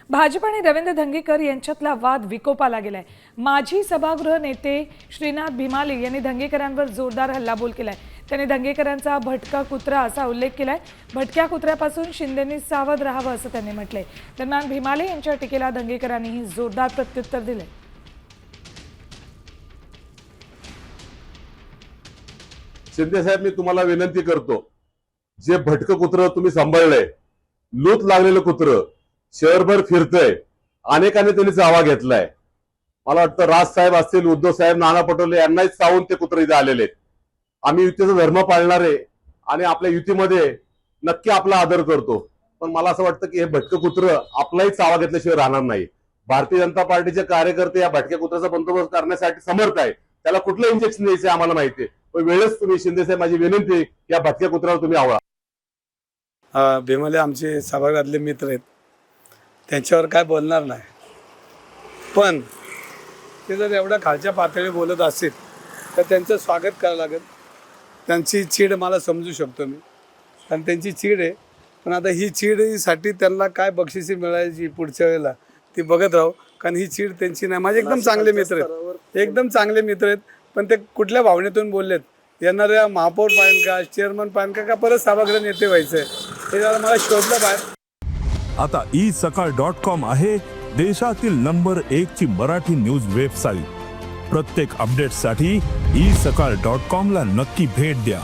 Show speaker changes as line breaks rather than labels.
भाजप आणि रवींद्र धंगेकर यांच्यातला वाद विकोपाला गेलाय। माजी सभागृह नेते श्रीनाथ भिमाले यांनी धंगेकरांवर जोरदार हल्लाबोल केलाय। त्यांनी धंगेकरांचा भटका कुत्रा असा उल्लेख केलाय। भटक्या कुत्र्यापासून शिंदेंनी सावध राहावं असं त्यांनी म्हटलंय। दरम्यान भिमाले यांच्या टीकेला धंगेकरांनीही जोरदार प्रत्युत्तर दिले।
शिंदे साहेब, मी तुम्हाला विनंती करतो, जे भटकं कुत्र तुम्ही सांभाळलंय, लूत लागलेलं कुत्र शहरभर फिरतंय, अनेकांनी त्यांनी चावा घेतलाय। मला वाटतं राज साहेब असतील, उद्धव साहेब, नाना पटोले यांनाही चावून ते कुत्र इथे आलेले आहेत। आम्ही युतीचा धर्म पाळणारे आणि आपल्या युतीमध्ये नक्की आपला आदर करतो, पण मला असं वाटतं की हे भटकं कुत्र आपलाही चावा घेतल्याशिवाय राहणार नाही। भारतीय जनता पार्टीचे कार्यकर्ते या भटक्या कुत्र्याचा बंदोबस्त करण्यासाठी समर्थ आहे। त्याला कुठलं इंजेक्शन द्यायचं आम्हाला माहिती आहे, पण वेळच तुम्ही शिंदे साहेब, माझी विनंती आहे या भटक्या कुत्र्यावर तुम्ही आवळा।
भीमाले आमचे सभागृहातले मित्र आहेत, त्यांच्यावर काय बोलणार नाही, पण ते जर एवढ्या खालच्या पातळीवर बोलत असतील तर त्यांचं स्वागत करावं लागेल। त्यांची चीड मला समजू शकतो मी, कारण त्यांची चीड आहे, पण आता ही चीडसाठी त्यांना काय बक्षिसी मिळायची पुढच्या वेळेला ती बघत राहू, कारण ही चीड त्यांची नाही। माझे एकदम चांगले मित्र आहेत, एकदम चांगले मित्र आहेत, पण ते कुठल्या भावनेतून बोललेत, येणाऱ्या महापौर पाहिजे का, चेअरमन पाहिजे का, परत सभागृह नेते व्हायचंय, हे जरा मला शोधलं बाहेर।
आता isakal.com आहे देशातील नंबर 1 ची मराठी न्यूज वेबसाईट। प्रत्येक अपडेटसाठी isakal.com ला नक्की भेट द्या।